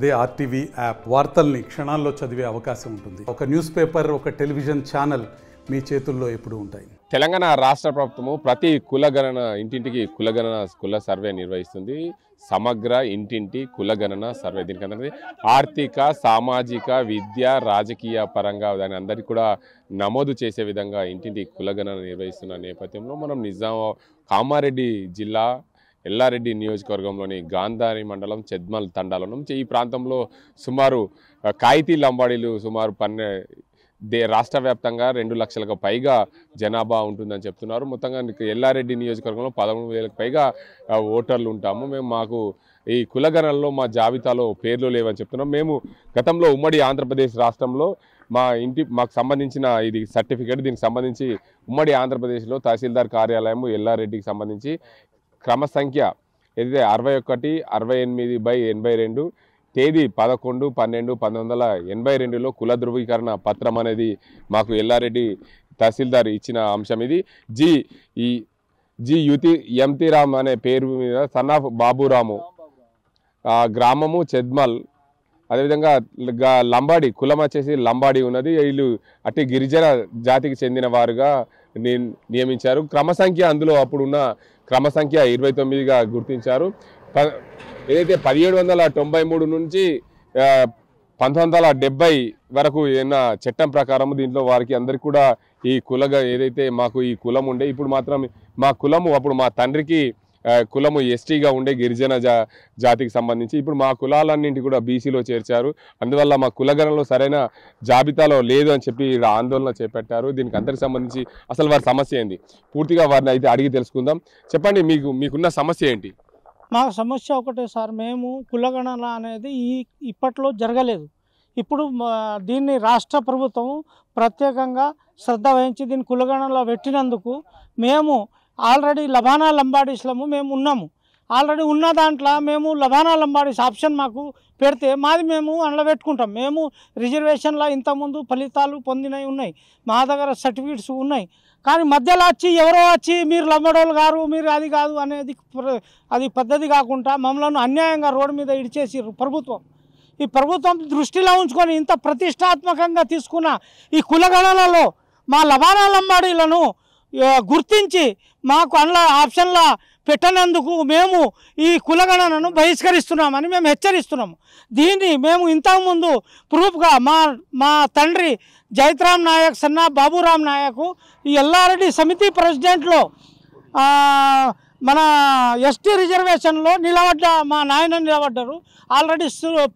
అదే RTV app వార్తల్ని క్షణాల్లో చదివే అవకాశం ఉంటుంది. ఒక న్యూస్ పేపర్, ఒక టెలివిజన్ ఛానల్ మీ చేతుల్లో ఎప్పుడూ ఉంటాయి. తెలంగాణ రాష్ట్ర ప్రభుత్వము ప్రతి కులగణన ఇంటింటికి కుల సర్వే నిర్వహిస్తుంది. సమగ్ర ఇంటింటి కులగణన సర్వే. దీనికంటే ఆర్థిక, సామాజిక, విద్య, రాజకీయ పరంగా దాని అందరికీ కూడా నమోదు చేసే విధంగా ఇంటింటి కులగణన నిర్వహిస్తున్న నేపథ్యంలో మనం కామారెడ్డి జిల్లా ఎల్లారెడ్డి నియోజకవర్గంలోని గాంధారి మండలం చెద్మల్ తండాలో నుంచి ఈ ప్రాంతంలో సుమారు కాయితీ లంబాడీలు సుమారు రాష్ట్ర వ్యాప్తంగా 2 లక్షలకు పైగా జనాభా ఉంటుందని చెప్తున్నారు. మొత్తంగా ఎల్లారెడ్డి నియోజకవర్గంలో 13,000కు పైగా ఓటర్లు ఉంటాము. మాకు ఈ కులగణనలో మా జాబితాలో పేర్లు లేవని చెప్తున్నాం. మేము గతంలో ఉమ్మడి ఆంధ్రప్రదేశ్ రాష్ట్రంలో మాకు సంబంధించిన ఇది సర్టిఫికేట్, దీనికి సంబంధించి ఉమ్మడి ఆంధ్రప్రదేశ్లో తహసీల్దార్ కార్యాలయం ఎల్లారెడ్డికి సంబంధించి క్రమ సంఖ్య ఏదైతే 6168/82 తేదీ 11/12/1982లో కుల ధృవీకరణ పత్రం అనేది మాకు ఎల్లారెడ్డి తహసీల్దార్ ఇచ్చిన అంశం. ఇది ఎంతిరామ్ అనే పేరు మీద సన్నాఫ్ బాబురాము, గ్రామము చెద్మల్. అదేవిధంగా లంబాడి కులం వచ్చేసి లంబాడి ఉన్నది. వీళ్ళు అట్టి గిరిజన జాతికి చెందిన వారుగా నియమించారు. క్రమ సంఖ్య అందులో అప్పుడున్న క్రమ సంఖ్య 29గా గుర్తించారు. ఏదైతే 1793 నుంచి 1970 వరకు ఏదైనా చట్టం ప్రకారం దీంట్లో వారికి అందరికీ కూడా ఈ ఏదైతే మాకు ఈ కులం ఉండే, ఇప్పుడు మాత్రం మా కులము అప్పుడు మా తండ్రికి కులము ఎస్టీగా ఉండే గిరిజన జాతికి సంబంధించి ఇప్పుడు మా కులాలన్నింటి కూడా బీసీలో చేర్చారు. అందువల్ల మా కులగణనలో సరైన జాబితాలో లేదు అని చెప్పి ఆందోళన చేపట్టారు. దీనికి అందరికి సంబంధించి అసలు వారి సమస్య ఏంటి పూర్తిగా వారిని అయితే అడిగి తెలుసుకుందాం. చెప్పండి, మీకున్న సమస్య ఏంటి? మా సమస్య ఒకటే సార్, మేము కులగణన అనేది ఇప్పట్లో జరగలేదు. ఇప్పుడు దీన్ని రాష్ట్ర ప్రభుత్వం ప్రత్యేకంగా శ్రద్ధ వహించి దీన్ని కులగణనలో పెట్టినందుకు మేము ఆల్రెడీ లబానా లంబాడీస్లము మేము ఉన్నాము. ఆల్రెడీ ఉన్న దాంట్లో మేము లబానా లంబాడీస్ ఆప్షన్ మాకు పెడితే మాది మేము అందులో పెట్టుకుంటాం. మేము రిజర్వేషన్లో ఇంతకుముందు ఫలితాలు పొందినవి ఉన్నాయి, మా దగ్గర సర్టిఫికెట్స్ ఉన్నాయి. కానీ మధ్యలో వచ్చి ఎవరో వచ్చి మీరు లంబాడోళ్ళు గారు, మీరు అది కాదు అనేది అది పద్ధతి కాకుండా మమ్మల్ని అన్యాయంగా రోడ్డు మీద ఇడిచేసి ప్రభుత్వం. ఈ ప్రభుత్వం దృష్టిలో ఉంచుకొని ఇంత ప్రతిష్టాత్మకంగా తీసుకున్న ఈ కులగణనలో మా లబానా లంబాడీలను గుర్తించి మాకు అందులో ఆప్షన్లా పెట్టనందుకు మేము ఈ కులగణనను బహిష్కరిస్తున్నామని మేము హెచ్చరిస్తున్నాము. దీన్ని మేము ఇంతకుముందు ప్రూఫ్గా మా తండ్రి జైత్రామ్ నాయక్, సన్నా బాబురామ్ నాయక్ ఈ ఎల్లారెడ్డి సమితి ప్రెసిడెంట్లో మన ఎస్టీ రిజర్వేషన్లో మా నాయన నిలబడ్డారు. ఆల్రెడీ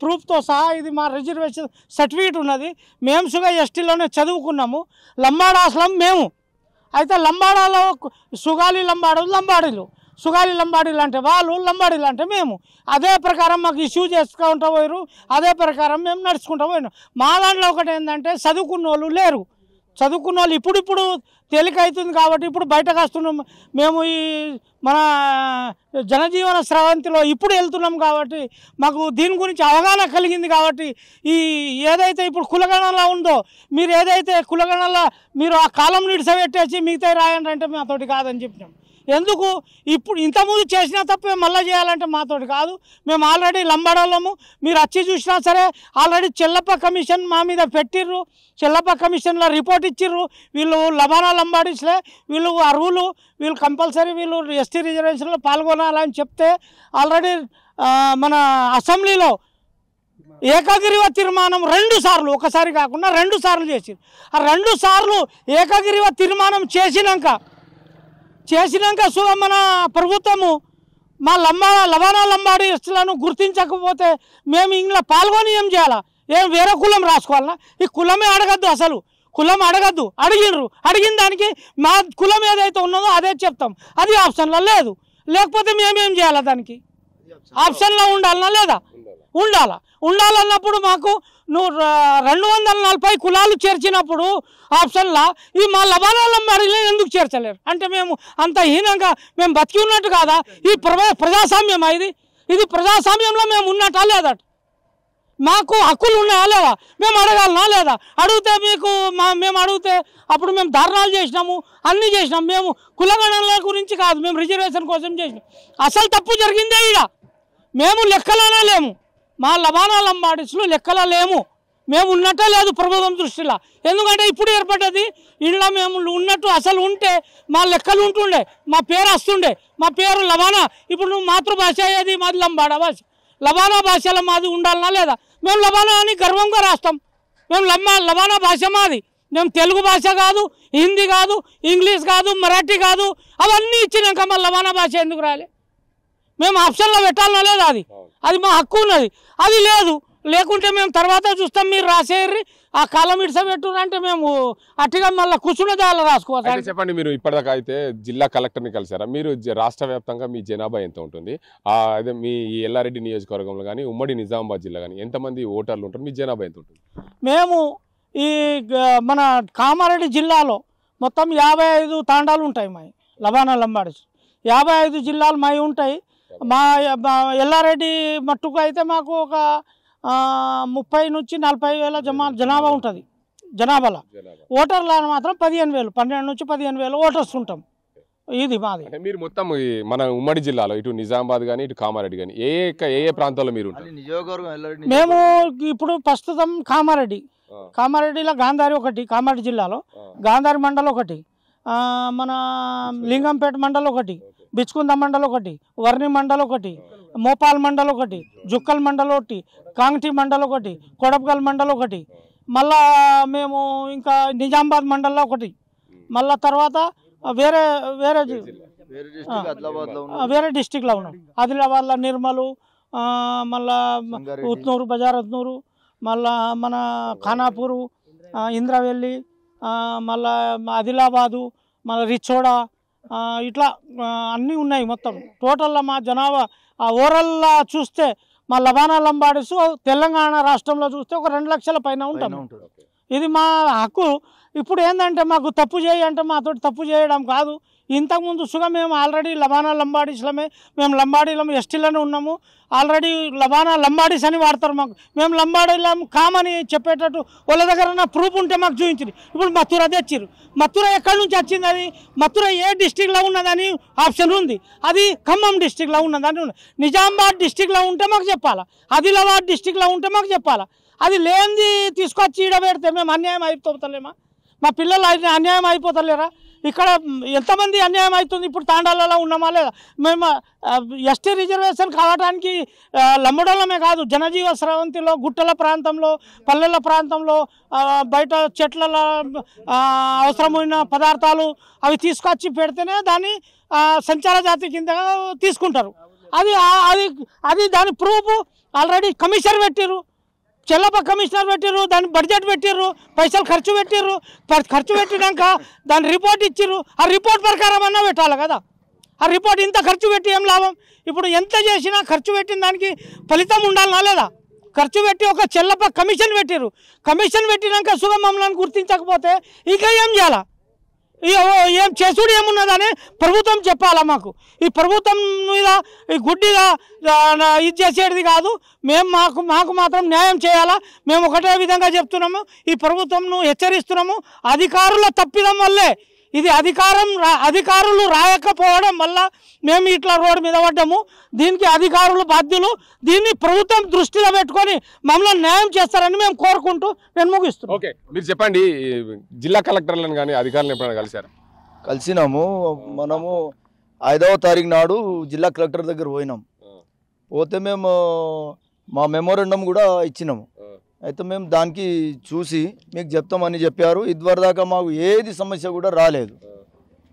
ప్రూఫ్తో సహా ఇది మా రిజర్వేషన్ సర్టిఫికేట్ ఉన్నది. మేము సుగా ఎస్టీలోనే చదువుకున్నాము. లంబాడాస్లం మేము. అయితే లంబాడాలో సుగాలి లంబాడీలు సుగాలి లంబాడీలు అంటే వాళ్ళు, లంబాడీలు అంటే మేము. అదే ప్రకారం మాకు ఇష్యూ చేసుకుంటూ పోయారు. అదే ప్రకారం మేము నడుచుకుంటూ పోయినాం. మా దాంట్లో ఒకటి ఏంటంటే చదువుకున్న వాళ్ళు లేరు. చదువుకున్న వాళ్ళు ఇప్పుడు తేలిక అవుతుంది కాబట్టి ఇప్పుడు బయటకు వస్తున్నాం. మేము ఈ మన జనజీవన స్రవంతిలో ఇప్పుడు వెళ్తున్నాం కాబట్టి మాకు దీని గురించి అవగాహన కలిగింది. కాబట్టి ఏదైతే ఇప్పుడు కులగణనలో ఉందో, మీరు ఏదైతే కులగణనలో మీరు ఆ కాలం నిడిసబెట్టేసి మిగతా రాయండి అంటే మాతోటి కాదని చెప్పినాం. ఎందుకు ఇప్పుడు ఇంతకుముందు చేసినా తప్పే మళ్ళీ చేయాలంటే మాతోటి కాదు. మేము ఆల్రెడీ లంబాడోళ్ళము. మీరు వచ్చి చూసినా సరే ఆల్రెడీ చెల్లప్ప కమిషన్ మా మీద పెట్టిర్రు. చెల్లప్ప కమిషన్లో రిపోర్ట్ ఇచ్చిర్రు. వీళ్ళు లబానా లంబాడీస్లే, వీళ్ళు అర్హులు, వీళ్ళు కంపల్సరీ వీళ్ళు ఎస్టీ రిజర్వేషన్లో పాల్గొనాలని చెప్తే ఆల్రెడీ మన అసెంబ్లీలో ఏకగ్రీవ తీర్మానం 2 సార్లు, ఒకసారి కాకుండా 2 సార్లు చేసిర్రు. ఆ 2 సార్లు ఏకగ్రీవ తీర్మానం చేసినాక మన ప్రభుత్వము మా లబానా లంబాడీలను గుర్తించకపోతే మేము ఇంట్లో పాల్గొని ఏం చేయాలా? ఏం వేరే కులం రాసుకోవాలన్నా? ఈ కులమే అడగద్దు, అసలు కులం అడగద్దు. అడిగిన దానికి మా కులం ఏదైతే ఉన్నదో అదే చెప్తాం. అది ఆప్షన్లో లేదు. లేకపోతే మేమేం చేయాలా? దానికి ఆప్షన్లో ఉండాలన్నా లేదా? ఉండాలన్నప్పుడు మాకు నువ్వు 240 కులాలు చేర్చినప్పుడు ఆప్షన్లా ఈ మా లబానా లంబాడీలను ఎందుకు చేర్చలేరు? అంటే మేము అంత హీనంగా మేము బతికి ఉన్నట్టు కాదా? ఈ ప్రజాస్వామ్యమా ఇది ప్రజాస్వామ్యంలో మేము ఉన్నట్టా లేదా? మాకు హక్కులు ఉన్నాయా లేదా? మేము అడగాలనా లేదా? అడిగితే మేము అడిగితే అప్పుడు మేము ధర్నాలు చేసినాము, అన్నీ చేసినాం. మేము కులగణనల గురించి కాదు, మేము రిజర్వేషన్ కోసం చేసినాం. అసలు తప్పు జరిగిందే. మేము లెక్కలోనే లేము. మా లబానా లంబాడీస్లో లెక్కల లేము. మేము ఉన్నట్టే లేదు ప్రభుత్వం దృష్టిలో. ఎందుకంటే ఇప్పుడు ఏర్పడ్డది. ఇంట్లో మేము ఉన్నట్టు అసలు ఉంటే మా లెక్కలు ఉంటుండే, మా పేరు వస్తుండే. మా పేరు లబానా. ఇప్పుడు నువ్వు మాతృభాష ఏది? మాది లంబాడా భాష. లబానా భాషలో మాది ఉండాలనా లేదా? మేము లబానా అని గర్వంగా రాస్తాం. మేము లబానా భాష మాది. మేము తెలుగు భాష కాదు, హిందీ కాదు, ఇంగ్లీష్ కాదు, మరాఠీ కాదు. అవన్నీ ఇచ్చినాక మా లబానా భాష ఎందుకు రాలే? మేము ఆప్షన్లో పెట్టాలనా లేదా? అది మా హక్కు ఉన్నది. అది లేదు. లేకుంటే మేము తర్వాత చూస్తాం. మీరు రాసేయర్రి, ఆ కాలం ఇడిసబెట్టునంటే మేము అట్టిగా మళ్ళీ కూర్చున్న దానిలో రాసుకోవాలి. చెప్పండి, మీరు ఇప్పటిదాకా అయితే జిల్లా కలెక్టర్ని కలిసారా? మీరు రాష్ట్ర వ్యాప్తంగా మీ జనాభా ఎంత ఉంటుంది? అదే మీ ఎల్లారెడ్డి నియోజకవర్గంలో కానీ ఉమ్మడి నిజామాబాద్ జిల్లా కానీ ఎంతమంది ఓటర్లు ఉంటారు? మీ జనాభా ఎంత ఉంటుంది? మేము ఈ మన కామారెడ్డి జిల్లాలో మొత్తం 55 తాండాలు ఉంటాయి. మా లబానా లంబాడీస్ 55 జిల్లాలు మావి ఉంటాయి. మా ఎల్లారెడ్డి మట్టుకు అయితే మాకు ఒక 30 నుంచి 40 వేల జనాభా ఉంటుంది. జనాభాలో ఓటర్లు మాత్రం 15,000, 12 నుంచి 15,000 ఓటర్స్ ఉంటాం. ఇది మాది. మీరు మొత్తం మన ఉమ్మడి జిల్లాలో ఇటు నిజామాబాద్ కానీ ఇటు కామారెడ్డి కానీ ఏ ఏ ప్రాంతాల్లో మీరు ఉంటారు? మేము ఇప్పుడు ప్రస్తుతం కామారెడ్డిలో గాంధారి ఒకటి, కామారెడ్డి జిల్లాలో గాంధారి మండలం ఒకటి, మన లింగంపేట మండలం ఒకటి, బిచ్కుంద మండలం ఒకటి, వర్ణి మండలం ఒకటి, మోపాల్ మండలం ఒకటి, జుక్కల్ మండలం ఒకటి, కాంగ్టీ మండలం ఒకటి, కొడప్గల్ మండలం ఒకటి, మళ్ళా మేము ఇంకా నిజామాబాద్ మండలంలో ఒకటి, మళ్ళా తర్వాత వేరే డిస్టిక్లో ఉన్నాం. ఆదిలాబాద్లో నిర్మలు, మళ్ళా ఉత్నూరు, బజార్ ఉత్నూరు, మళ్ళా మన ఖానాపూరు, ఇంద్రవెల్లి, మళ్ళా ఆదిలాబాదు, మళ్ళీ రిచోడా, ఇట్లా అన్నీ ఉన్నాయి. మొత్తం టోటల్లో మా జనాభా ఓవరాల్లా చూస్తే మా లబానా లంబాడీస్ తెలంగాణ రాష్ట్రంలో చూస్తే ఒక 2 లక్షల పైన ఉంటాం. ఇది మా హక్కు. ఇప్పుడు ఏంటంటే మాకు తప్పు చేయంటే మాతో తప్పు చేయడం కాదు. ఇంతకుముందు సుగా మేము ఆల్రెడీ లబానా లంబాడీస్లమే, మేము లంబాడీలం ఎస్టీలోనే ఉన్నాము. ఆల్రెడీ లబానా లంబాడీస్ అని వాడతారు మాకు. మేము లంబాడీలం కామని చెప్పేటట్టు వాళ్ళ దగ్గర ప్రూఫ్ ఉంటే మాకు చూపించింది. ఇప్పుడు మథుర తెచ్చిరు. మథుర ఎక్కడి నుంచి వచ్చింది? అది మథుర ఏ డిస్టిక్లో ఉన్నదని ఆప్షన్ ఉంది. అది ఖమ్మం డిస్టిక్లో ఉన్నదని ఉంది. నిజామాబాద్ డిస్టిక్లో ఉంటే మాకు చెప్పాలా, ఆదిలాబాద్ డిస్టిక్లో ఉంటే మాకు చెప్పాలా. అది లేనిది తీసుకొచ్చి ఈడబెడితే మేము అన్యాయం అయిపోతలేమా? మా పిల్లలు అన్యాయం అయిపోతలేరా? ఇక్కడ ఎంతమంది అన్యాయం అవుతుంది? ఇప్పుడు తాండాలలో ఉన్నామా లేదా? మేము ఎస్టీ రిజర్వేషన్ కావడానికి లంబడోళ్ళమే కాదు, జనజీవ స్రవంతిలో, గుట్టల ప్రాంతంలో, పల్లెల ప్రాంతంలో, బయట చెట్లలో అవసరమైన పదార్థాలు అవి తీసుకొచ్చి పెడితేనే దాన్ని సంచార జాతి కింద తీసుకుంటారు. అది అది అది దాని ప్రూఫ్ ఆల్రెడీ కమిషనర్ పెట్టిర్రు, చెల్లప్ప కమిషనర్ పెట్టిర్రు, దాన్ని బడ్జెట్ పెట్టిర్రు, పైసలు ఖర్చు పెట్టిర్రు. ఖర్చు పెట్టినాక దాని రిపోర్ట్ ఇచ్చిర్రు. ఆ రిపోర్ట్ ప్రకారం అన్నా పెట్టాలి కదా. ఆ రిపోర్ట్ ఇంత ఖర్చు పెట్టి ఏం లాభం? ఇప్పుడు ఎంత చేసినా ఖర్చు పెట్టిన దానికి ఫలితం ఉండాలనా లేదా? ఖర్చు పెట్టి ఒక చెల్లప్ప కమిషన్ పెట్టిర్రు. కమిషన్ పెట్టినాక సుగం మమ్మల్ని గుర్తించకపోతే ఇక ఏం చేయాలా? ఏం చేసుడు ఏమున్నదని ప్రభుత్వం చెప్పాలా మాకు. ఈ ప్రభుత్వం మీద ఈ గుడ్డిగా ఇది చేసేది కాదు. మేము మాకు మాత్రం న్యాయం చేయాలా. మేము ఒకటే విధంగా చెప్తున్నాము, ఈ ప్రభుత్వంను హెచ్చరిస్తున్నాము. అధికారుల తప్పిదం వల్లే ఇది అధికారులు రాయకపోవడం వల్ల మేము ఇట్లా రోడ్డు మీద పడ్డాము. దీనికి అధికారులు బాధ్యులు. దీన్ని ప్రభుత్వం దృష్టిలో పెట్టుకొని మమ్మల్ని న్యాయం చేస్తారని మేము కోరుకుంటూ నేను ముగిస్తున్నాను. ఓకే, మీరు చెప్పండి, జిల్లా కలెక్టర్లను కానీ అధికారులను ఎప్పుడైనా కలిసారు? కలిసినాము. మనము 5వ తారీఖు నాడు జిల్లా కలెక్టర్ దగ్గర పోయినాం. పోతే మేము మా మెమోరండం కూడా ఇచ్చినాము. అయితే మేము దానికి చూసి మీకు చెప్తామని చెప్పారు. ఇదివరకు దాకా మాకు ఏది సమస్య కూడా రాలేదు.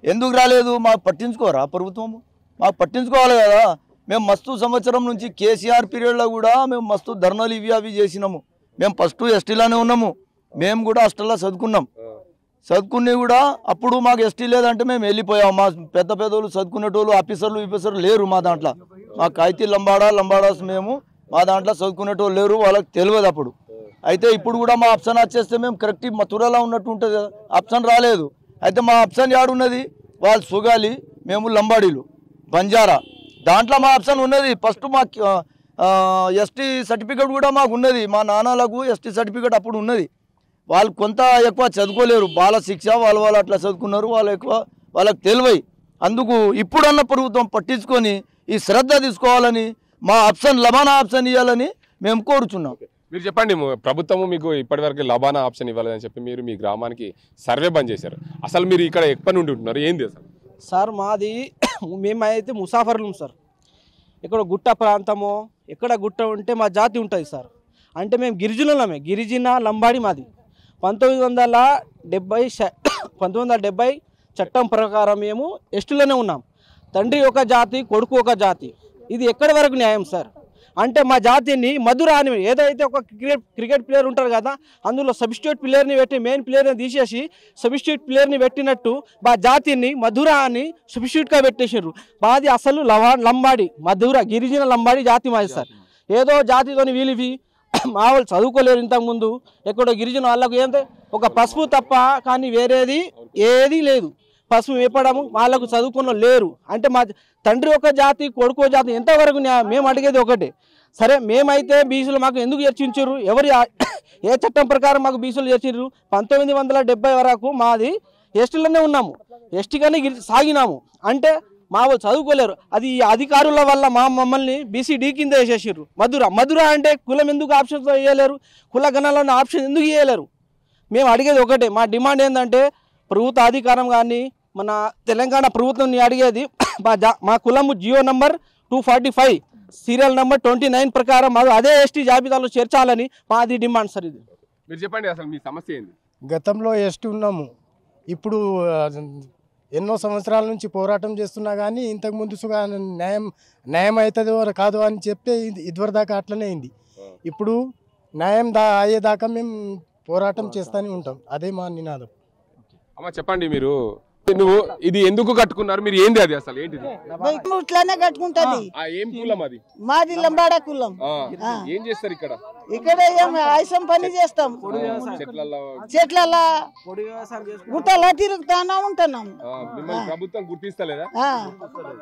ఎందుకు రాలేదు? మాకు పట్టించుకోరా ప్రభుత్వము? మాకు పట్టించుకోవాలి కదా. మేము మస్తు సంవత్సరం నుంచి కేసీఆర్ పీరియడ్లో కూడా మేము మస్తు ధర్నాలు ఇవి అవి చేసినాము. మేము ఫస్ట్ ఎస్టీలోనే ఉన్నాము. మేము కూడా హాస్టల్లో చదువుకున్నాం. చదువుకుని కూడా అప్పుడు మాకు ఎస్టీ లేదంటే మేము వెళ్ళిపోయాము. మా పెద్ద పెద్దోళ్ళు చదువుకునేటోళ్ళు ఆఫీసర్లు లేరు మా దాంట్లో. మా కాయితీ లంబాడాస్ మేము మా దాంట్లో చదువుకునేటోళ్ళు లేరు, వాళ్ళకి తెలియదు అప్పుడు. అయితే ఇప్పుడు కూడా మా ఆప్షన్ వచ్చేస్తే మేము కరెక్ట్ మథురలో ఉన్నట్టు ఉంటుంది కదా. ఆప్షన్ రాలేదు. అయితే మా ఆప్షన్ యాడున్నది? వాళ్ళు సుగాలి, మేము లంబాడీలు, బంజారా, దాంట్లో మా ఆప్షన్ ఉన్నది. ఫస్ట్ మా ఎస్టీ సర్టిఫికేట్ కూడా మాకు ఉన్నది. మా నాన్నలకు ఎస్టీ సర్టిఫికేట్ అప్పుడు ఉన్నది. వాళ్ళు కొంత ఎక్కువ చదువుకోలేరు, బాల శిక్ష వాళ్ళు అట్లా చదువుకున్నారు. వాళ్ళకి తెలివై. అందుకు ఇప్పుడన్న ప్రభుత్వం పట్టించుకొని ఈ శ్రద్ధ తీసుకోవాలని, మా ఆప్షన్ లబానా ఆప్షన్ ఇవ్వాలని మేము కోరుచున్నాం. మీరు చెప్పండి, ప్రభుత్వము మీకు ఇప్పటివరకు లబానా ఆప్షన్ ఇవ్వాలని చెప్పి మీరు మీ గ్రామానికి సర్వే బంద్ చేశారు. అసలు మీరు ఇక్కడ ఎప్పటి నుండి ఉంటున్నారు, ఏంది అసలు? సార్ మాది మేమైతే ముసాఫర్లు సార్. ఇక్కడ గుట్ట ప్రాంతమో ఎక్కడ గుట్ట ఉంటే మా జాతి ఉంటుంది సార్. అంటే మేము గిరిజనులమే, గిరిజన లంబాడి మాది. 1970 చట్టం ప్రకారం మేము ఎస్టీలోనే ఉన్నాం. తండ్రి ఒక జాతి, కొడుకు ఒక జాతి. ఇది ఎక్కడి వరకు న్యాయం సార్? అంటే మా జాతిని మధుర అని ఏదైతే ఒక క్రికెట్ ప్లేయర్ ఉంటారు కదా, అందులో సబ్స్టిట్యూట్ ప్లేయర్ని పెట్టి మెయిన్ ప్లేయర్ని తీసేసి సబ్స్టిట్యూట్ ప్లేయర్ని పెట్టినట్టు మా జాతిని మధుర అని సబ్స్టిట్యూట్గా పెట్టేసారు. మాది అసలు లంబాడి, మధుర గిరిజన లంబాడి జాతి మాది సార్. ఏదో జాతితోని వీలివి మా వాళ్ళు చదువుకోలేరు. ఇంతకుముందు ఎక్కడో గిరిజన వాళ్ళకు ఏంటంటే ఒక పసుపు తప్ప కానీ వేరేది ఏది లేదు. పసుపు వేపడము వాళ్ళకు చదువుకున్న లేరు. అంటే మా తండ్రి ఒక జాతి, కొడుకు జాతి, ఎంతవరకు మేము అడిగేది ఒకటే. సరే మేమైతే బీసీలు మాకు ఎందుకు చర్చించారు, ఎవరు ఏ చట్టం ప్రకారం మాకు బీసీలు చేర్చారు? 1970 వరకు మాది ఎస్టీలోనే ఉన్నాము, ఎస్టీగానే సాగినాము. అంటే మా వాళ్ళు చదువుకోలేరు. అది అధికారుల వల్ల మమ్మల్ని బీసీడీ కింద వేసేసారు. మధుర అంటే కులం ఎందుకు ఆప్షన్స్ ఇవ్వలేరు? కుల గణాలను ఆప్షన్ ఎందుకు ఇవ్వలేరు? మేము అడిగేది ఒకటే. మా డిమాండ్ ఏంటంటే ప్రభుత్వ అధికారం కానీ మన తెలంగాణ ప్రభుత్వం అడిగేది మా కులము జియో నంబర్ 245 సీరియల్ నంబర్ 29 ప్రకారం మాకు అదే ఎస్టీ జాబితాలో చేర్చాలని మాది డిమాండ్ సార్. ఇది మీరు చెప్పండి, అసలు మీ సమస్య ఏంది? గతంలో ఎస్టీ ఉన్నాము, ఇప్పుడు ఎన్నో సంవత్సరాల నుంచి పోరాటం చేస్తున్నా కానీ ఇంతకుముందు న్యాయం అవుతుందో కాదు అని చెప్తే ఇదివరదాకా అట్లనే అయింది. ఇప్పుడు న్యాయం అయ్యేదాకా మేము పోరాటం చేస్తూనే ఉంటాం. అదే మా నినాదం. అమ్మ చెప్పండి, నువ్వు ఇది ఎందుకు కట్టుకున్నారు, మీరు ఏంది అది అసలు ఏంటిది? ఇట్లానే కట్టుకుంటది. ఏం కులం అది? మాది లంబాడ కులం. ఏం చేస్తారు ఇక్కడ? ఇక్కడ ఆయుసం పని చేస్తాం, చెట్ల గుట్టలా తిరుగుతానా ఉంటున్నాం. ప్రభుత్వం గుర్తిస్తలేదా?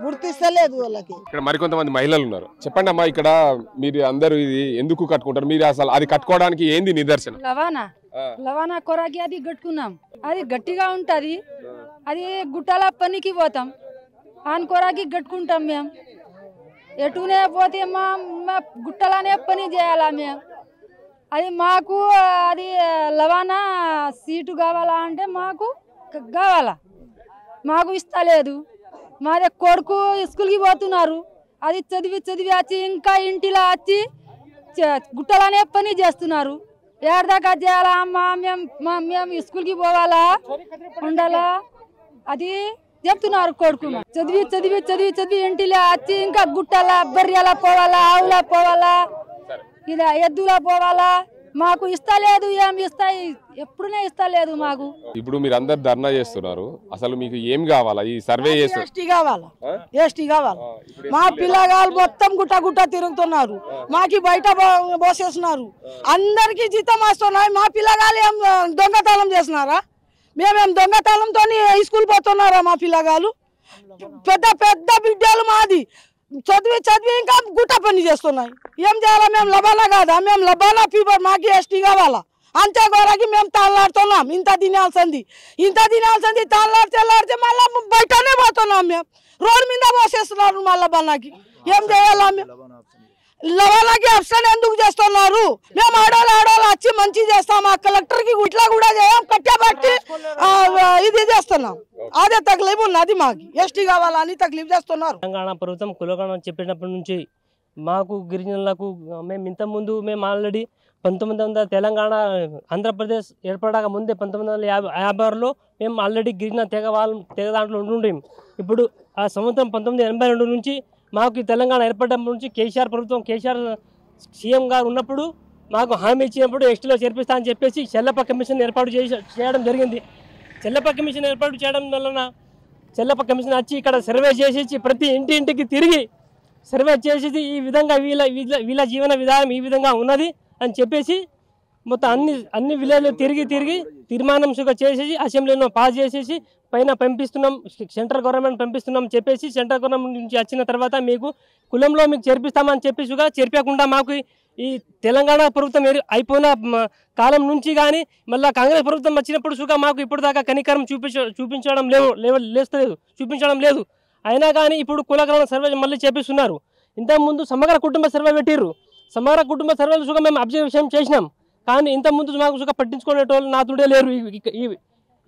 గుర్తిస్తలేదు వాళ్ళకి. ఇక్కడ మరికొంతమంది మహిళలు ఉన్నారు. చెప్పండి అమ్మా, ఇక్కడ మీరు అందరూ ఇది ఎందుకు కట్టుకుంటారు? మీరు అసలు అది కట్టుకోవడానికి ఏంది నిదర్శనం? లవానా కొరాకి అది కట్టుకున్నాం. అది గట్టిగా ఉంటది. అది గుట్టల పనికి పోతాం, ఆన్ కొరాకి కట్టుకుంటాం. మేము ఎటునే పోతే మా గుట్టలనే పని చేయాలా మేము. అది మాకు అది లవానా సీటు కావాలా అంటే మాకు కావాలా, మాకు ఇస్తలేదు. మాదే కొడుకు స్కూల్కి పోతున్నారు, అది చదివి వచ్చి ఇంకా ఇంటిలో వచ్చి గుట్టలనే పని చేస్తున్నారు. ఏడదాకా చేయాలా అమ్మా, మేము స్కూల్కి పోవాలా ఉండాలా అది చెప్తున్నారు. కొడుకు చదివి ఇంటిలో వచ్చి ఇంకా గుట్టలా బర్రెలా పోవాలా, ఆవులా పోవాలా, ఇలా ఎద్దులా పోవాలా. మాకు ఇస్తలేదు, ఏం ఇస్తాయి ఎప్పుడునే ఇస్తలేదు మాకు. ఇప్పుడు మీరు అందరు ధర్నా చేస్తున్నారు, అసలు మీకు ఏం కావాలా? ఈ సర్వే చేస్తారు. ఎస్టీ కావాలా. మా పిల్లగాళ్ళు మొత్తం గుట్ట తిరుగుతున్నారు, మాకి బయట పోసేస్తున్నారు. అందరికి జీతం వస్తున్నాయి, మా పిల్లగాళ్ళు ఏం దొంగతనం చేస్తున్నారా? మేమేం దొంగతనంతో స్కూల్ పోతున్నారా? మా పిల్లగాళ్ళు పెద్ద బిడ్డలు మాది చదివి ఇంకా గుట్ట పని చేస్తున్నాయి. ఏం చేయాలా? మేము లబానా కాదా? మేము లబానా పీపర్, మాకి ఎస్టీ కావాలా. అంతే కొరకి మేము తాళ్ళాడుతున్నాం. ఇంత తినాల్సింది తాళ్ళాడితే మళ్ళీ బయటనే పోతున్నాం. మేము రోడ్డు మీద పోసేస్తున్నారు మా లబానాకి. ఏం చేయాలా? లబానాకి ఆప్షన్ ఎందుకు చేస్తున్నారు? మేము ఆడవాళ్ళు వచ్చి మంచి చేస్తాం. ఆ కలెక్టర్కి ఇట్లా కూడా చేయం, కట్టబట్టి ఇది చేస్తున్నాం. అదే తక్లీఫ్ ఉన్నది మాకు. ఎస్టీ కావాలని తక్లీఫ్ చేస్తున్నారు. తెలంగాణ ప్రభుత్వం కులగణన చెప్పినప్పటి నుంచి మాకు గిరిజనులకు మేము ఆల్రెడీ 1900 తెలంగాణ ఆంధ్రప్రదేశ్ ఏర్పడక ముందే 1956లో మేము ఆల్రెడీ గిరిజన తెగ దాంట్లో ఉంటుండే. ఇప్పుడు ఆ సంవత్సరం 1982 నుంచి మాకు ఈ తెలంగాణ ఏర్పడినప్పటి నుంచి కేసీఆర్ సీఎం గారు ఉన్నప్పుడు మాకు హామీ ఇచ్చినప్పుడు ఎస్టీలో చేర్పిస్తా అని చెప్పేసి చెల్లప్ప కమిషన్ ఏర్పాటు చేయడం జరిగింది. చెల్లప్ప కమిషన్ ఏర్పాటు చేయడం వలన చెల్లప్ప కమిషన్ వచ్చి ఇక్కడ సర్వే చేసేసి ప్రతి ఇంటికి తిరిగి సర్వే చేసేసి ఈ విధంగా వీళ్ళ జీవన విధానం ఈ విధంగా ఉన్నది అని చెప్పేసి మొత్తం అన్ని విలేజ్లు తిరిగి తీర్మానం చేసేసి అసెంబ్లీలో పాస్ చేసేసి పైన పంపిస్తున్నాం, సెంట్రల్ గవర్నమెంట్ పంపిస్తున్నాం చెప్పేసి సెంట్రల్ గవర్నమెంట్ నుంచి వచ్చిన తర్వాత మీకు కులంలో మీకు చేర్పిస్తామని చెప్పేసి చేర్పకుండా మాకు ఈ తెలంగాణ ప్రభుత్వం అయిపోయిన కాలం నుంచి కానీ మళ్ళీ కాంగ్రెస్ ప్రభుత్వం వచ్చినప్పుడు మాకు ఇప్పుడు దాకా కనికరం చూపించడం లేదు. అయినా కానీ ఇప్పుడు కులగణన సర్వే మళ్ళీ చేపిస్తున్నారు. ఇంతకుముందు సమగ్ర కుటుంబ సర్వే పెట్టిర్రు, సమగ్ర కుటుంబ సర్వేలు సుఖం మేము అబ్జర్వేషన్ చేసినాం. కానీ ఇంతకుముందు మాకు సుఖం పట్టించుకునేటోళ్ళు నాతుడే లేరు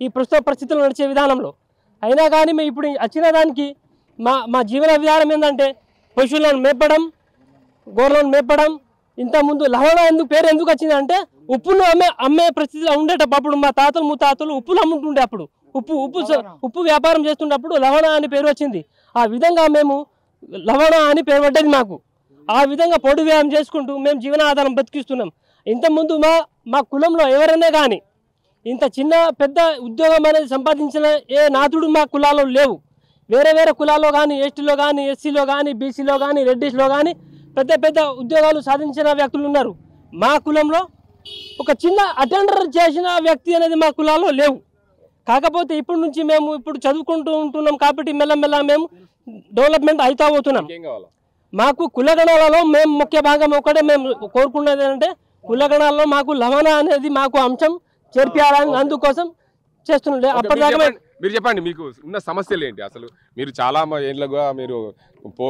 ఈ ప్రస్తుత పరిస్థితుల్లో నడిచే విధానంలో. అయినా కానీ మేము ఇప్పుడు వచ్చిన దానికి మా జీవన విధానం ఏంటంటే పశువులను మేపడం, గోర్లను మేపడం. ఇంతకుముందు లవణ పేరు ఎందుకు వచ్చిందంటే ఉప్పును అమ్మే పరిస్థితిలో ఉండేటప్పుడు మా తాతలు ముత్తాతలు ఉప్పులు అమ్ముతుండే, అప్పుడు ఉప్పు వ్యాపారం చేస్తుండప్పుడు లవణ అని పేరు వచ్చింది. ఆ విధంగా మేము లవణ అని పేరు పడ్డది మాకు. ఆ విధంగా పొడి వ్యాయామం చేసుకుంటూ మేము జీవనాధారం బతికిస్తున్నాం. ఇంతకుముందు మా కులంలో ఎవరైనా కానీ ఇంత చిన్న పెద్ద ఉద్యోగం అనేది సంపాదించిన ఏ నాథుడు మా కులాల్లో లేవు. వేరే వేరే కులాల్లో కానీ, ఎస్టీలో కానీ, ఎస్సీలో కానీ, బీసీలో కానీ, రెడ్డిస్లో కానీ పెద్ద పెద్ద ఉద్యోగాలు సాధించిన వ్యక్తులు ఉన్నారు. మా కులంలో ఒక చిన్న అటెండర్ చేసిన వ్యక్తి అనేది మా కులాల్లో లేవు. కాకపోతే ఇప్పటి నుంచి మేము ఇప్పుడు చదువుకుంటూ ఉంటున్నాం కాబట్టి మెల్లమెల్ల మేము డెవలప్మెంట్ అవుతా పోతున్నాం. మాకు కులగణాలలో మేము ముఖ్య భాగం ఒకటే మేము కోరుకున్నది ఏంటంటే కులగణాలలో మాకు లవణ అనేది మాకు అంశం చేర్పియాలని అందుకోసం చేస్తుండే. అప్పటిదాకా మీరు చెప్పండి, మీకు ఉన్న సమస్యలు ఏంటి? అసలు మీరు చాలా ఏళ్ళుగా మీరు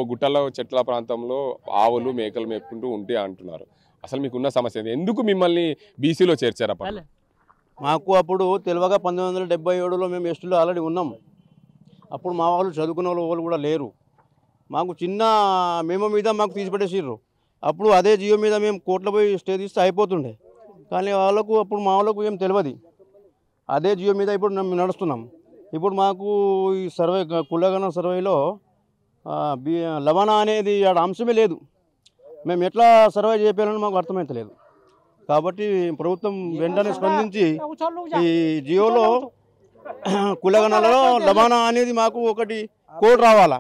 గుట్టలో చెట్ల ప్రాంతంలో ఆవులు మేకలు మేపుకుంటూ ఉంటే అంటున్నారు. అసలు మీకు ఉన్న సమస్య ఏంటి? ఎందుకు మిమ్మల్ని బీసీలో చేర్చారు? మాకు అప్పుడు తెలియగా 1977లో మేము ఎస్టీలో ఆల్రెడీ ఉన్నాం. అప్పుడు మా వాళ్ళు చదువుకున్న వాళ్ళు కూడా లేరు. మాకు చిన్న మేమో మీద మాకు తీసిపెట్టేసిర్రు. అప్పుడు అదే జియో మీద మేము కోర్టులో పోయి స్టే తీస్తే అయిపోతుండే. కానీ వాళ్ళకు అప్పుడు మా వాళ్ళకు ఏం తెలియదు. అదే జియో మీద ఇప్పుడు మేము నడుస్తున్నాం. ఇప్పుడు మాకు ఈ సర్వే కులగణ సర్వేలో లవణ అనేది ఆడ అంశమే లేదు. మేము ఎట్లా సర్వే చేయాలని మాకు అర్థమవుతలేదు. కాబట్టి ప్రభుత్వం వెంటనే స్పందించి ఈ జియోలో కులగణలో లవణ అనేది మాకు ఒకటి కోడ్ రావాలా,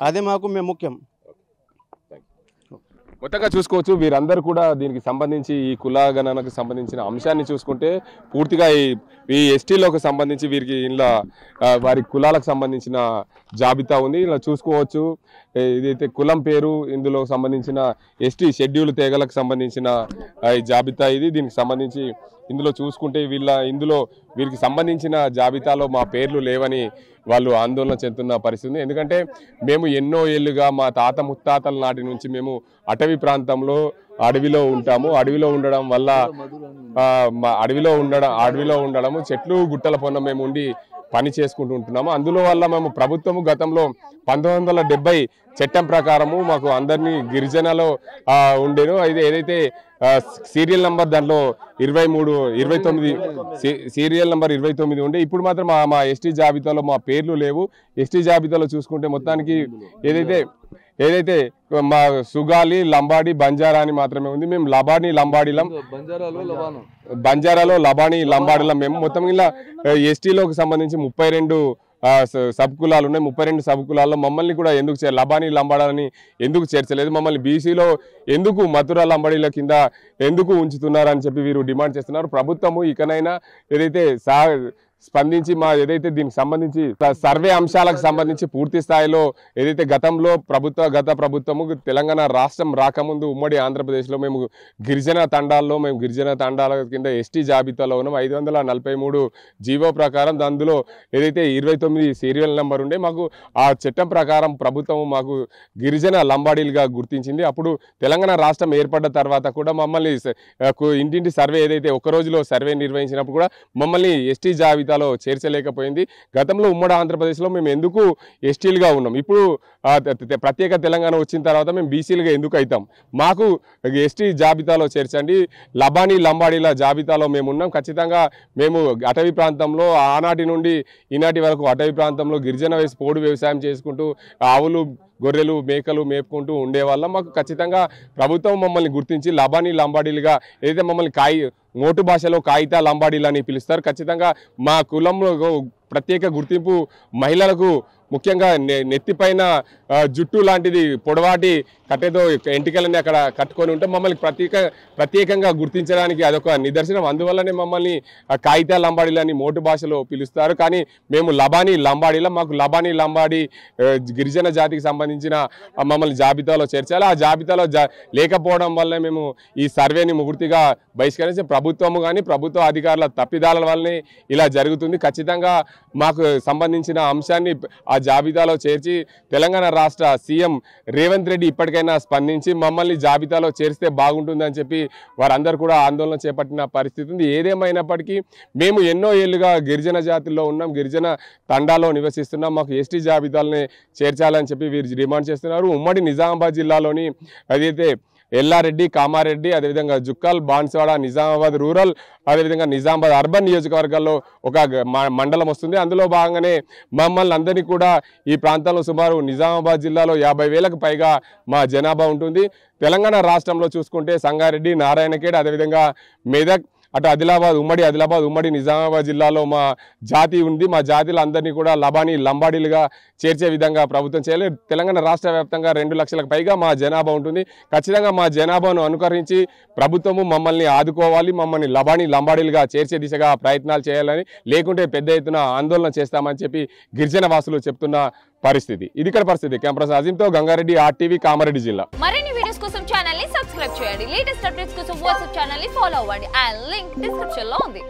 అదే మాకు మేము ముఖ్యం. మొత్తంగా చూసుకోవచ్చు, వీరందరూ కూడా దీనికి సంబంధించి ఈ కులగణనకు సంబంధించిన అంశాన్ని చూసుకుంటే పూర్తిగా ఈ ఎస్టీలోకి సంబంధించి వీరికి ఇలా వారి కులాలకు సంబంధించిన జాబితా ఉంది. ఇలా చూసుకోవచ్చు, ఇదైతే కులం పేరు, ఇందులో సంబంధించిన ఎస్టీ షెడ్యూల్ తెగలకు సంబంధించిన ఈ జాబితా ఇది. దీనికి సంబంధించి ఇందులో చూసుకుంటే ఇందులో వీరికి సంబంధించిన జాబితాలో మా పేర్లు లేవని వాళ్ళు ఆందోళన చెందుతున్న పరిస్థితి. ఎందుకంటే మేము ఎన్నో ఏళ్ళుగా మా తాత ముత్తాతల నాటి నుంచి మేము అటవీ ప్రాంతంలో అడవిలో ఉంటాము. అడవిలో ఉండడం వల్ల అడవిలో ఉండడము చెట్లు గుట్టల పొన్న మేము ఉండి పని చేసుకుంటూ ఉంటున్నాము. అందులో వల్ల మేము ప్రభుత్వము గతంలో 1970 చట్టం ప్రకారము మాకు అందరినీ గిరిజనలో ఉండేను. అయితే ఏదైతే సీరియల్ నంబర్ దాంట్లో 29 సీరియల్ నంబర్ 29 ఉండే. ఇప్పుడు మాత్రం మా ఎస్టీ జాబితాలో మా పేర్లు లేవు. ఎస్టీ జాబితాలో చూసుకుంటే మొత్తానికి ఏదైతే మా సుగాలి, లంబాడి, బంజారా అని మాత్రమే ఉంది. మేము బంజారాలో లబానీ లంబాడిలం. మేము మొత్తం ఇలా ఎస్టీలోకి సంబంధించి 32 సబ్ కులాలు ఉన్నాయి. 32 సబ్ కులాల్లో మమ్మల్ని కూడా ఎందుకు లబానీ లంబాడాలని ఎందుకు చేర్చలేదు? మమ్మల్ని బీసీలో ఎందుకు మధుర లంబాడీల కింద ఎందుకు ఉంచుతున్నారని చెప్పి వీరు డిమాండ్ చేస్తున్నారు. ప్రభుత్వము ఇకనైనా ఏదైతే స్పందించి ఏదైతే దీనికి సంబంధించి సర్వే అంశాలకు సంబంధించి పూర్తి స్థాయిలో ఏదైతే గత ప్రభుత్వము తెలంగాణ రాష్ట్రం రాకముందు ఉమ్మడి ఆంధ్రప్రదేశ్లో మేము గిరిజన తండాల కింద ఎస్టీ జాబితాలో ఉన్నాం. 543 జీవో ప్రకారం అందులో ఏదైతే 29 సీరియల్ నెంబర్ ఉండే మాకు ఆ చట్టం ప్రకారం ప్రభుత్వం మాకు గిరిజన లంబాడీలుగా గుర్తించింది. అప్పుడు తెలంగాణ రాష్ట్రం ఏర్పడ్డ తర్వాత కూడా మమ్మల్ని ఇంటింటి సర్వే ఏదైతే ఒక రోజులో సర్వే నిర్వహించినప్పుడు కూడా మమ్మల్ని ఎస్టీ జాబితాలో చేర్చలేకపోయింది. గతంలో ఉమ్మడి ఆంధ్రప్రదేశ్లో మేము ఎందుకు ఎస్టీలుగా ఉన్నాం? ఇప్పుడు ప్రత్యేక తెలంగాణ వచ్చిన తర్వాత మేము బీసీలుగా ఎందుకు అవుతాం? మాకు ఎస్టీ జాబితాలో చేర్చండి. లబానీ లంబాడీల జాబితాలో మేము ఉన్నాం. ఖచ్చితంగా మేము అటవీ ప్రాంతంలో ఆనాటి నుండి ఈనాటి వరకు అటవీ ప్రాంతంలో గిరిజన పోడు వ్యవసాయం చేసుకుంటూ ఆవులు, గొర్రెలు, మేకలు మేపుకుంటూ ఉండేవాళ్ళం. మాకు ఖచ్చితంగా ప్రభుత్వం మమ్మల్ని గుర్తించి లబానీ లంబాడీలుగా ఏదైతే మమ్మల్ని మోటు భాషలో కాగితా లంబాడీలు అని పిలుస్తారు. ఖచ్చితంగా మా కులంలో ప్రత్యేక గుర్తింపు మహిళలకు ముఖ్యంగా నెత్తిపైన జుట్టు లాంటిది పొడవాటి కట్టెతో ఎంటికలని అక్కడ కట్టుకొని ఉంటే మమ్మల్ని ప్రత్యేకంగా గుర్తించడానికి అదొక నిదర్శనం. అందువల్లనే మమ్మల్ని కాగితా లంబాడీలని మోటు భాషలో పిలుస్తారు. కానీ మేము లబానీ లంబాడీలం. మాకు లబానీ లంబాడీ గిరిజన జాతికి సంబంధించిన మమ్మల్ని జాబితాలో చేర్చాలి. ఆ జాబితాలో లేకపోవడం వల్ల మేము ఈ సర్వేని పూర్తిగా బహిష్కరించి ప్రభుత్వము కానీ ప్రభుత్వ అధికారుల తప్పిదాల వల్లనే ఇలా జరుగుతుంది. ఖచ్చితంగా మాకు సంబంధించిన అంశాన్ని ఆ జాబితాలో చేర్చి తెలంగాణ రాష్ట్ర సీఎం రేవంత్ రెడ్డి ఇప్పటికైనా స్పందించి మమ్మల్ని జాబితాలో చేరిస్తే బాగుంటుందని చెప్పి వారందరూ కూడా ఆందోళన చేపట్టిన పరిస్థితి ఉంది. ఏదేమైనప్పటికీ మేము ఎన్నో ఏళ్ళుగా గిరిజన జాతుల్లో ఉన్నాం, గిరిజన తండాలో నివసిస్తున్నాం, మాకు ఎస్టీ జాబితాలని చేర్చాలని చెప్పి వీరు డిమాండ్ చేస్తున్నారు. ఉమ్మడి నిజామాబాద్ జిల్లాలోని అదైతే ఎల్లారెడ్డి, కామారెడ్డి, అదేవిధంగా జుక్కల్, బాన్స్వాడ, నిజామాబాద్ రూరల్, అదేవిధంగా నిజామాబాద్ అర్బన్ నియోజకవర్గాల్లో ఒక మండలం వస్తుంది. అందులో భాగంగానే మమ్మల్ని అందరినీ కూడా ఈ ప్రాంతంలో సుమారు నిజామాబాద్ జిల్లాలో 50,000కు పైగా మా జనాభా ఉంటుంది. తెలంగాణ రాష్ట్రంలో చూసుకుంటే సంగారెడ్డి, నారాయణఖేడ్, అదేవిధంగా మెదక్, అటు ఆదిలాబాద్, ఉమ్మడి నిజామాబాద్ జిల్లాలో మా జాతి ఉంది. మా జాతిలో అందరినీ కూడా లబానీ, లంబాడీలుగా చేర్చే విధంగా ప్రభుత్వం చేయాలి. తెలంగాణ రాష్ట్ర వ్యాప్తంగా 2 లక్షలకు పైగా మా జనాభా ఉంటుంది. ఖచ్చితంగా మా జనాభాను అనుకరించి ప్రభుత్వము మమ్మల్ని ఆదుకోవాలి, మమ్మల్ని లబానీ, లంబాడీలుగా చేర్చే దిశగా ప్రయత్నాలు చేయాలని, లేకుంటే పెద్ద ఎత్తున ఆందోళన చేస్తామని చెప్పి గిరిజన వాసులు చెప్తున్న పరిస్థితి. ఇది ఇక్కడ పరిస్థితి. కెమెరా అజీంతో గంగారెడ్డి, RTV, కామారెడ్డి జిల్లా. మరిన్ని వీడియోస్ కోసం ఛానల్ ని సబ్స్క్రైబ్ చేయండి. లేటెస్ట్ అప్డేట్స్ కోసం వాట్సాప్ ఛానల్ ని ఫాలో అవ్వండి. అండ్ లింక్ డిస్క్రిప్షన్ లో ఉంది.